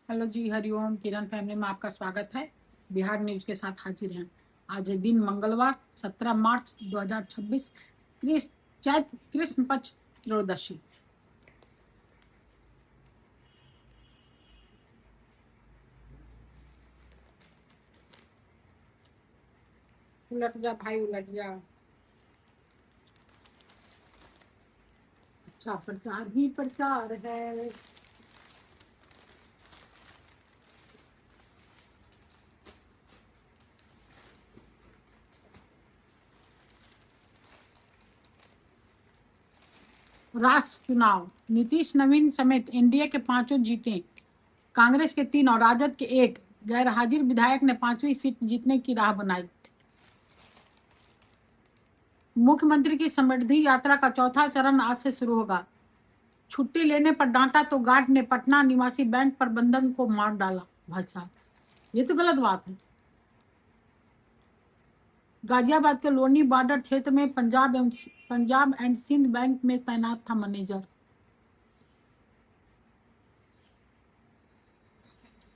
Hello जी, हरिओम। किरण family में आपका स्वागत है। बिहार न्यूज के साथ हाजिर हैं। आज है दिन मंगलवार 17 मार्च 2026, चैत कृष्ण पक्ष त्रयोदशी। उलट जा भाई, उलट जा। अच्छा प्रचार ही प्रचार है। राष्ट्र चुनाव, नीतीश नवीन समेत एनडीए के पांचों जीते। कांग्रेस के 3 और राजद के 1 गैर हाजिर विधायक ने 5वीं सीट जीतने की राह बनाई। मुख्यमंत्री की समृद्धि यात्रा का चौथा चरण आज से शुरू होगा। छुट्टी लेने पर डांटा तो गार्ड ने पटना निवासी बैंक प्रबंधन को मार डाला। भाई साहब, ये तो गलत बात है। गाजियाबाद के लोनी बॉर्डर क्षेत्र में पंजाब एंड सिंध बैंक में तैनात था मैनेजर।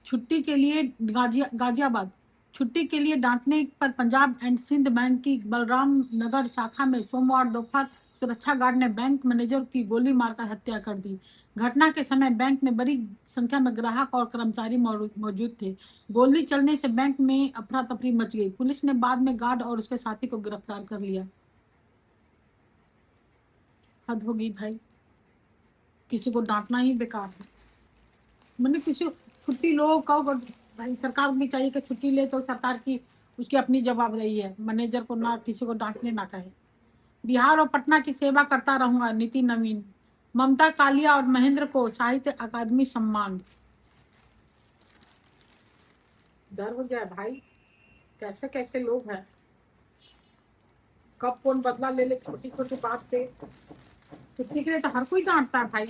छुट्टी के लिए गाजियाबाद छुट्टी के लिए डांटने पर पंजाब एंड सिंध बैंक की बलराम नगर शाखा में सोमवार दोपहर सुरक्षा गार्ड ने बैंक मैनेजर की गोली मारकर हत्या कर दी। घटना के समय बैंक में बड़ी संख्या में ग्राहक और कर्मचारी मौजूद थे। गोली चलने से बैंक में अफरा तफरी मच गई। पुलिस ने बाद में गार्ड और उसके साथी को गिरफ्तार कर लिया। हद हो गई भाई, किसी को डांटना ही बेकार है। मैंने किसी छुट्टी लो कहो, भाई सरकार भी चाहिए कि छुट्टी ले तो सरकार की उसकी अपनी जवाबदेही है। मैनेजर को ना किसी को डांटने ना कहे। बिहार और पटना की सेवा करता रहूंगा, नीति नवीन। ममता कालिया और महेंद्र को साहित्य अकादमी सम्मान। डर हो गया भाई, कैसे कैसे लोग हैं। कब कौन बदला ले ले छोटी छोटी बात पे। छुट्टी के लिए तो हर कोई डांटता है भाई।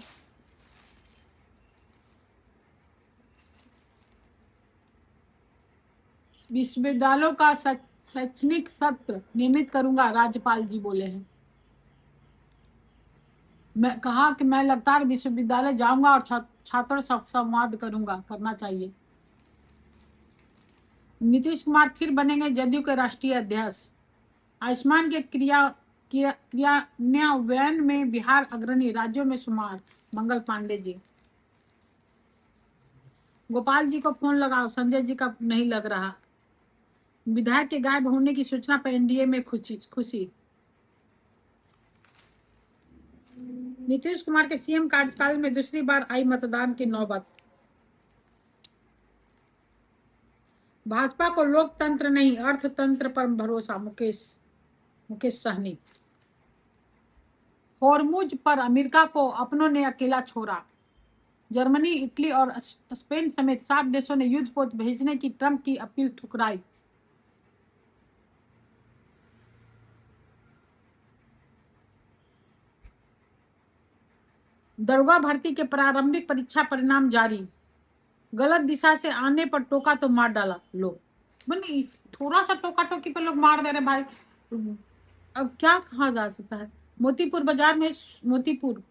विश्वविद्यालयों का शैक्षणिक सत्र नियमित करूंगा, राज्यपाल जी बोले हैं। मैं कहा कि मैं लगातार विश्वविद्यालय जाऊंगा और छात्रों से संवाद करूंगा, करना चाहिए। नीतीश कुमार फिर बनेंगे जदयू के राष्ट्रीय अध्यक्ष। आयुष्मान के क्रियान्वयन में बिहार अग्रणी, राज्यों में शुमार। मंगल पांडे जी। गोपाल जी को फोन लगाओ, संजय जी का नहीं लग रहा। विधायक के गायब होने की सूचना पर एनडीए में खुशी। नीतीश कुमार के सीएम कार्यकाल में दूसरी बार आई मतदान की नौबत। भाजपा को लोकतंत्र नहीं अर्थतंत्र पर भरोसा, मुकेश सहनी। हॉर्मुज पर अमेरिका को अपनों ने अकेला छोड़ा। जर्मनी, इटली और स्पेन समेत 7 देशों ने युद्धपोत भेजने की ट्रंप की अपील ठुकराई। दरोगा भर्ती के प्रारंभिक परीक्षा परिणाम जारी। गलत दिशा से आने पर टोका तो मार डाला। लोग बनी थोड़ा सा टोका टोकी पे लोग मार दे रहे भाई। अब क्या कहा जा सकता है। मोतीपुर बाजार में मोतीपुर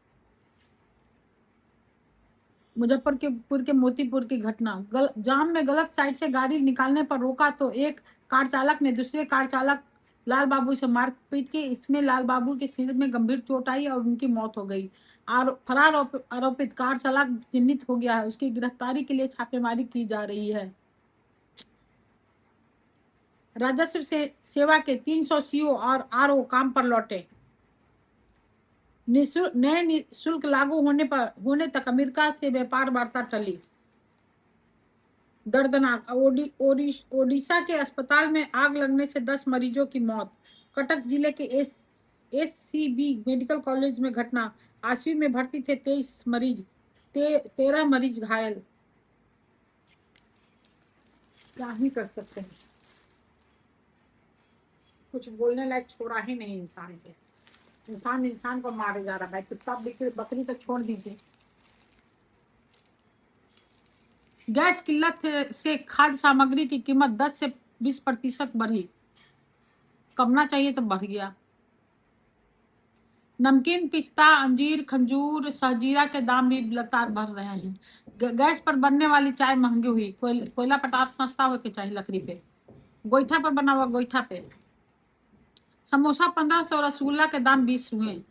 मुजफ्फरपुर के मोतीपुर की घटना। जाम में गलत साइड से गाड़ी निकालने पर रोका तो एक कार चालक ने दूसरे कार चालक लाल बाबू से मारपीट की। इसमें लाल बाबू के सिर में गंभीर चोट आई और उनकी मौत हो गई। फरार आरोपित कार चालक चिन्हित हो गया है। उसकी गिरफ्तारी के लिए छापेमारी की जा रही है। राजस्व से सेवा के 300 सीओ और आरओ काम पर लौटे। नए शुल्क लागू होने तक अमेरिका से व्यापार वार्ता टली। दर्दनाक, ओडिशा के अस्पताल में आग लगने से 10 मरीजों की मौत। कटक जिले के एससीबी मेडिकल कॉलेज में घटना। आईसीयू में भर्ती थे 23 मरीज, 13 मरीज घायल। क्या ही कर सकते हैं, कुछ बोलने लायक छोड़ा ही नहीं इंसान से। इंसान को मारे जा रहा है। कुत्ता बकरी तो छोड़ दीजिए। गैस किल्लत से खाद्य सामग्री की कीमत 10 से 20% बढ़ी। कमना चाहिए तो बढ़ गया। नमकीन, पिस्ता, अंजीर, खजूर, सहजीरा के दाम भी लगातार बढ़ रहे हैं। गैस पर बनने वाली चाय महंगी हुई, कोयला पदार्थ सस्ता हो के चाहिए लकड़ी पे, गोईठा पर बना हुआ गोईठा पे। समोसा 1500, रसगुल्ला के दाम 20 हुए।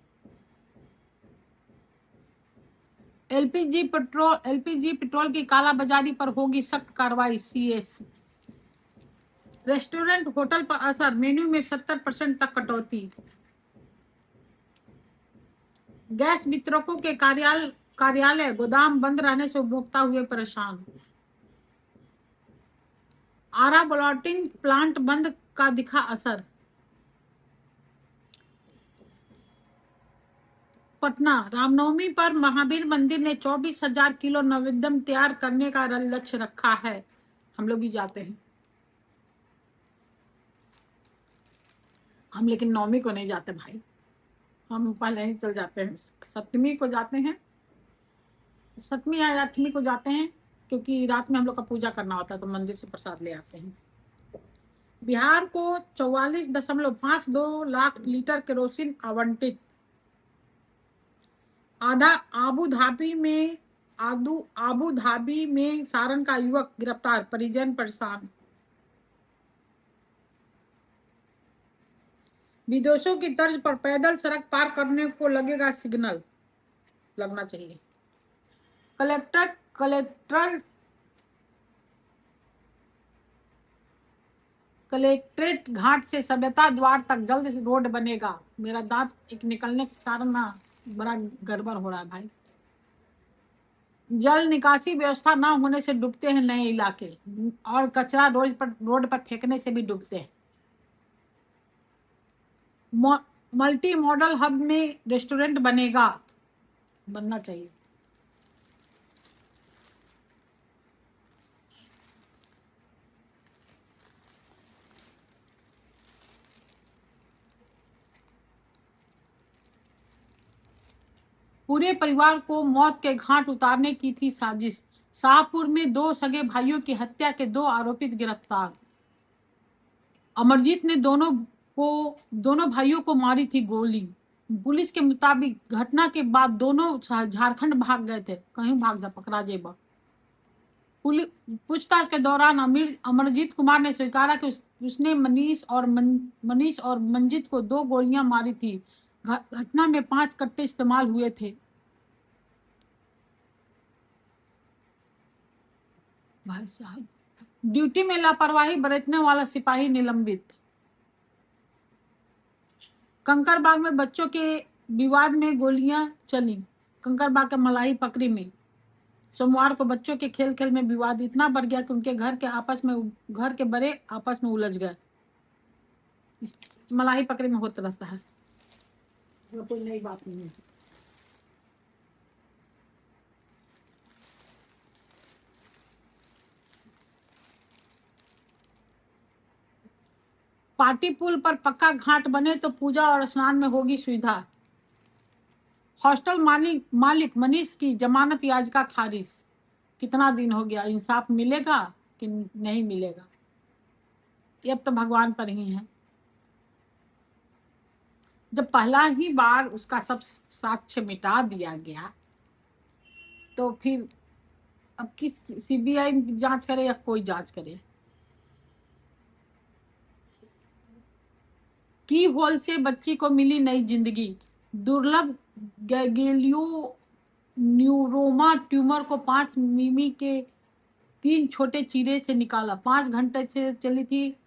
एलपीजी पेट्रोल की कालाबाजारी पर होगी सख्त कार्रवाई, सीएस। रेस्टोरेंट होटल पर असर, मेन्यू में 70% तक कटौती। गैस वितरकों के कार्यालय गोदाम बंद रहने से उपभोक्ता हुए परेशान। आरा ब्लॉटिंग प्लांट बंद का दिखा असर। पटना, रामनवमी पर महावीर मंदिर ने 24,000 किलो नैवेद्य तैयार करने का लक्ष्य रखा है। हम लोग भी जाते हैं, हम लेकिन नवमी को नहीं जाते भाई, हम पहले ही चल जाते हैं, सप्तमी को जाते हैं, सप्तमी या आठवीं को जाते हैं, क्योंकि रात में हम लोग का पूजा करना होता है तो मंदिर से प्रसाद ले आते हैं। बिहार को 44.52 लाख लीटर केरोसिन आवंटित। आबू धाबी में सारण का युवक गिरफ्तार, परिजन परेशान। विदेशों की तर्ज पर पैदल सड़क पार करने को लगेगा सिग्नल, लगना चाहिए। कलेक्ट्रेट घाट से सभ्यता द्वार तक जल्द से रोड बनेगा। मेरा दांत एक निकलने के कारण ना बड़ा गड़बड़ हो रहा है भाई। जल निकासी व्यवस्था ना होने से डूबते हैं नए इलाके, और कचरा रोड पर फेंकने से भी डूबते हैं। मल्टी मॉडल हब में रेस्टोरेंट बनना चाहिए। पूरे परिवार को मौत के घाट उतारने की थी साजिश। शाहपुर में 2 सगे भाइयों की हत्या के 2 आरोपित गिरफ्तार। अमरजीत ने दोनों भाइयों को मारी थी गोली। पुलिस के मुताबिक घटना के बाद दोनों झारखंड भाग गए थे, कहीं भाग जा पकड़ा जेबा। पूछताछ के दौरान अमरजीत कुमार ने स्वीकारा कि उसने मनीष और मंजित को 2 गोलियां मारी थी। घटना में 5 कट्टे इस्तेमाल हुए थे। भाई साहब, ड्यूटी में लापरवाही बरतने वाला सिपाही निलंबित। कंकरबाग में बच्चों के विवाद में गोलियां चली। कंकरबाग के मलाई पकड़ी में सोमवार को बच्चों के खेल में विवाद इतना बढ़ गया कि उनके घर के बड़े आपस में उलझ गए। मलाई पकड़ी में होता रहता है, कोई नई बात नहीं है। पाटी पुल पर पक्का घाट बने तो पूजा और स्नान में होगी सुविधा। हॉस्टल मालिक मनीष की जमानत याचिका खारिज। कितना दिन हो गया, इंसाफ मिलेगा कि नहीं मिलेगा, ये अब तो भगवान पर ही है। जब पहला ही बार उसका सब साक्ष्य मिटा दिया गया तो फिर अब किस सीबीआई जांच करे या कोई जांच करे। की होल से बच्ची को मिली नई जिंदगी। दुर्लभ गैंग्लियो न्यूरोमा ट्यूमर को 5 मिमी के 3 छोटे चीरे से निकाला। 5 घंटे से चली थी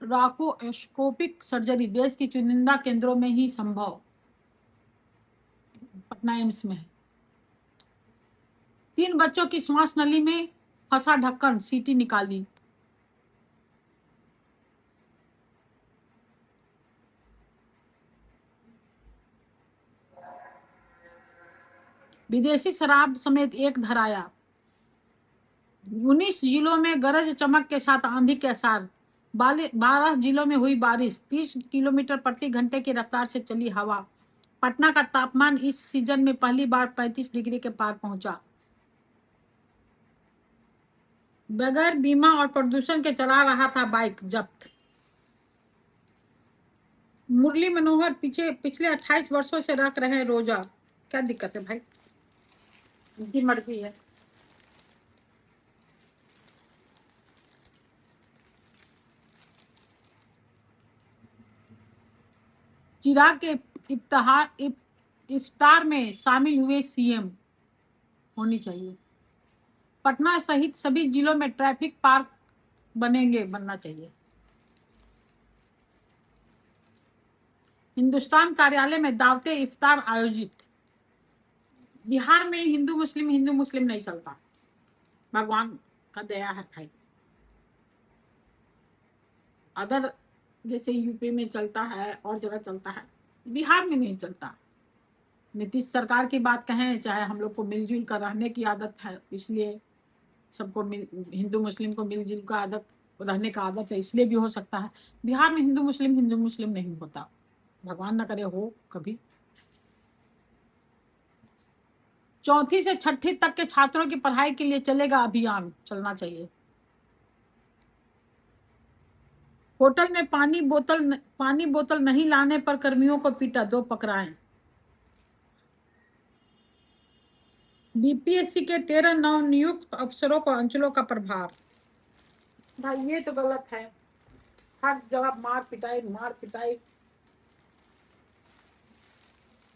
राकोस्कोपिक सर्जरी, देश की चुनिंदा केंद्रों में ही संभव। पटना एम्स में 3 बच्चों की श्वास नली में फंसा ढक्कन, सीटी निकाली। विदेशी शराब समेत 1 धराया। 19 जिलों में गरज चमक के साथ आंधी के आसार। 12 जिलों में हुई बारिश। 30 किलोमीटर प्रति घंटे की रफ्तार से चली हवा। पटना का तापमान इस सीजन में पहली बार 35 डिग्री के पार पहुंचा। बगैर बीमा और प्रदूषण के चला रहा था बाइक, जब्त। मुरली मनोहर पिछले 28 वर्षों से रख रहे हैं रोजा। क्या दिक्कत है भाई, उनकी मर्जी है। चिराग के इफ्तार में शामिल हुए सीएम, होनी चाहिए। पटना सहित सभी जिलों में ट्रैफिक पार्क बनना चाहिए। हिंदुस्तान कार्यालय में दावते इफ्तार आयोजित। बिहार में हिंदू मुस्लिम नहीं चलता, भगवान का दया है भाई। अदर जैसे यूपी में चलता है और जगह चलता है, बिहार में नहीं चलता। नीतीश सरकार की बात कहें, चाहे हम लोग को मिलजुल कर रहने की आदत है, इसलिए सबको हिंदू मुस्लिम को मिलजुल का आदत रहने का आदत है, इसलिए भी हो सकता है। बिहार में हिंदू मुस्लिम नहीं होता, भगवान ना करे हो कभी। 4वीं से 6वीं तक के छात्रों की पढ़ाई के लिए चलेगा अभियान, चलना चाहिए। होटल में पानी बोतल नहीं लाने पर कर्मियों को पीटा, 2 पकड़ाए। बीपीएससी के 13 नवनियुक्त अफसरों को अंचलों का प्रभार। भाई ये तो गलत है, हर जगह मार पिटाई।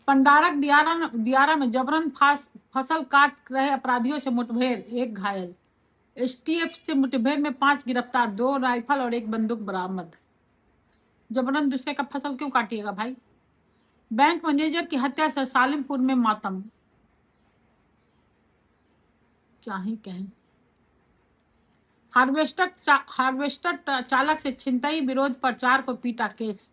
पंडारक दियारा में जबरन फसल काट रहे अपराधियों से मुठभेड़, 1 घायल। एसटीएफ से मुठभेड़ में 5 गिरफ्तार, 2 राइफल और 1 बंदूक बरामद। जबरन दूसरे का फसल क्यों काटिएगा भाई। बैंक मैनेजर की हत्या से सालिमपुर में मातम, क्या ही कहें। हार्वेस्टर चालक से छिनतई विरोध पर 4 को पीटा, केस।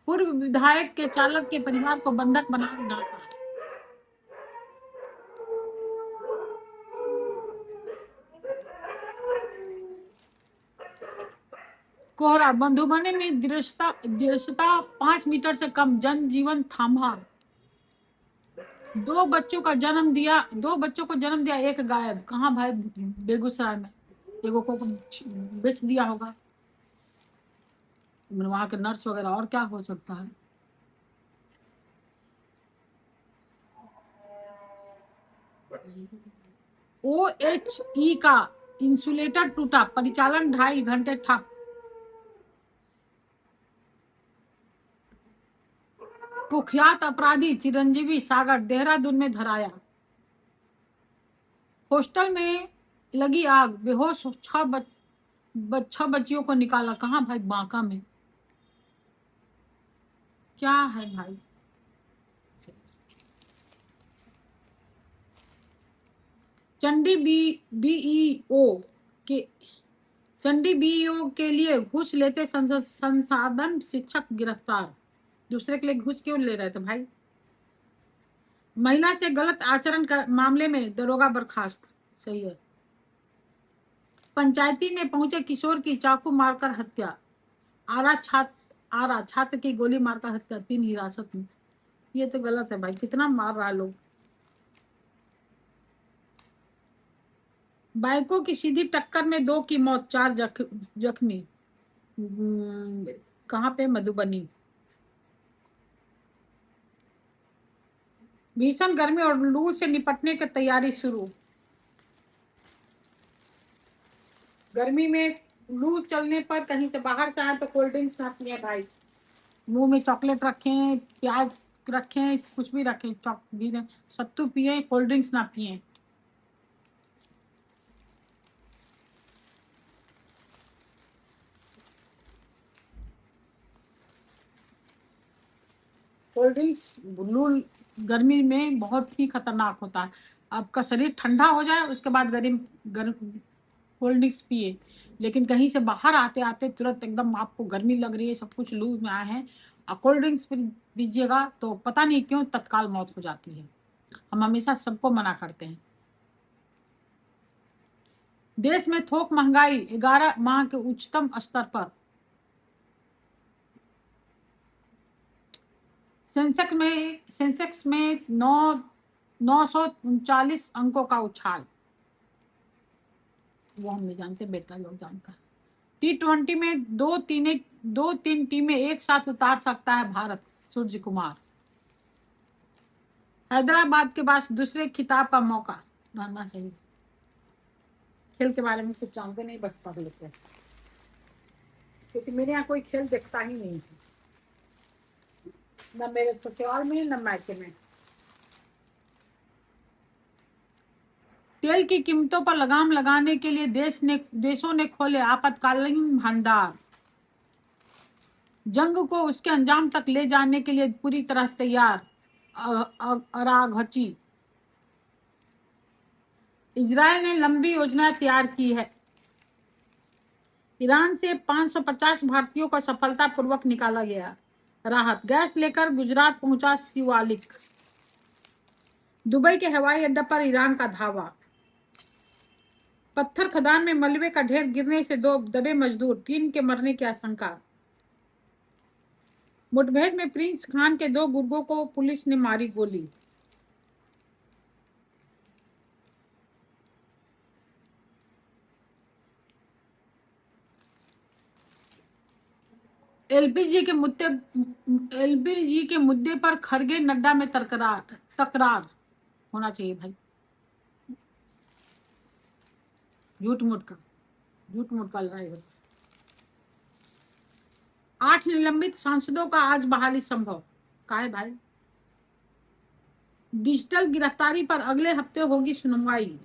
पूर्व विधायक के चालक के परिवार को बंधक बनाकर डांटा। कोहरा, बंधुबने में दृश्यता 5 मीटर से कम, जनजीवन थामा। 2 बच्चों को जन्म दिया, 1 गायब। कहाँ भाई, बेगूसराय में। एगो को बेच दिया होगा, वहां के नर्स वगैरह, और क्या हो सकता है। OHE का इंसुलेटर टूटा, परिचालन 2.5 घंटे ठप। कुख्यात अपराधी चिरंजीवी सागर देहरादून में धराया। हॉस्टल में लगी आग, बेहोश 6 बच्चियों को निकाला। कहाँ भाई, बांका में। क्या है भाई। चंडी बीईओ के लिए घूस लेते संसाधन शिक्षक गिरफ्तार। दूसरे के लिए घूस क्यों ले रहे थे भाई। महिला से गलत आचरण का मामले में दरोगा बर्खास्त, सही है। पंचायती में पहुंचे किशोर की चाकू मारकर हत्या। आरा छात्र की गोली मारकर हत्या, 3 हिरासत में। ये तो गलत है भाई, कितना मार रहा है लोग। बाइकों की सीधी टक्कर में 2 की मौत, 4 जख्मी। कहाँ पे, मधुबनी। भीषण गर्मी और लू से निपटने की तैयारी शुरू। गर्मी में लू चलने पर कहीं से बाहर जाए तो कोल्ड ड्रिंक्स ना पिए भाई। मुंह में चॉकलेट रखें, प्याज रखें, कुछ भी रखें, सत्तू पिए, कोल्ड ड्रिंक्स ना पिए। कोल्ड ड्रिंक्स लू गर्मी में बहुत ही खतरनाक होता है। आपका शरीर ठंडा हो जाए, उसके बाद गर्म कोल्ड ड्रिंक्स पिए। लेकिन कहीं से बाहर आते आते तुरंत एकदम आपको गर्मी लग रही है, सब कुछ लू में आए हैं, और कोल्ड ड्रिंक्स पीजिएगा तो पता नहीं क्यों तत्काल मौत हो जाती है। हम हमेशा सबको मना करते हैं। देश में थोक महंगाई 11 माह के उच्चतम स्तर पर। सेंसेक्स में 939 अंकों का उछाल। वो हम नहीं जानते, बेटा लोग जानता है। T20 में 2-3 टीमें एक साथ उतार सकता है भारत, सूर्य कुमार। हैदराबाद के बाद दूसरे खिताब का मौका रहना चाहिए। खेल के बारे में कुछ जानते नहीं, बस पढ़ लेते हैं, क्योंकि मेरे यहाँ कोई खेल देखता ही नहीं है, न मेरे ससुराल में न मायके में। तेल की कीमतों पर लगाम लगाने के लिए देशों ने खोले आपातकालीन भंडार। जंग को उसके अंजाम तक ले जाने के लिए पूरी तरह तैयार अराघची। इजरायल ने लंबी योजना तैयार की है। ईरान से 550 भारतीयों को सफलतापूर्वक निकाला गया। राहत गैस लेकर गुजरात पहुंचा शिवालिक। दुबई के हवाई अड्डे पर ईरान का धावा। पत्थर खदान में मलबे का ढेर गिरने से 2 दबे मजदूर, 3 के मरने की आशंका। मुठभेड़ में प्रिंस खान के 2 गुर्गों को पुलिस ने मारी गोली। एलपीजी के मुद्दे पर खरगे नड्डा में तकरार होना चाहिए भाई। झूठ मूठ का लड़ाई हो। 8 निलंबित सांसदों का आज बहाली संभव। काहे भाई? डिजिटल गिरफ्तारी पर अगले हफ्ते होगी सुनवाई।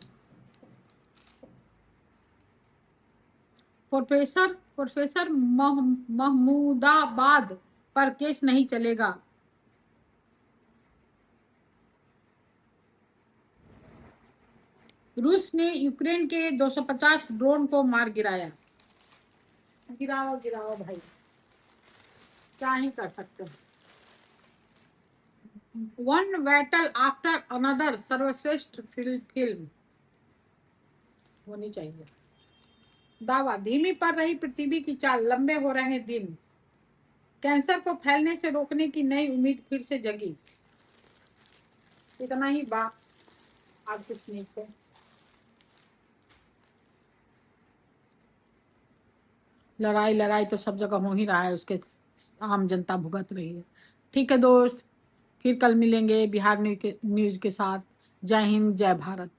प्रोफेसर महमूदाबाद पर केस नहीं चलेगा। रूस ने यूक्रेन के 250 ड्रोन को मार गिराया। गिराओ भाई, क्या ही कर सकते हैं। वन बैटल आफ्टर अनदर सर्वश्रेष्ठ फिल्म होनी चाहिए। दावा धीमी पड़ रही पृथ्वी की चाल, लंबे हो रहे दिन। कैंसर को फैलने से रोकने की नई उम्मीद फिर से जगी। इतना ही बात, आज कुछ नहीं थे। लड़ाई तो सब जगह हो ही रहा है, उसके आम जनता भुगत रही है। ठीक है दोस्त, फिर कल मिलेंगे बिहार न्यूज के साथ। जय हिंद, जय भारत।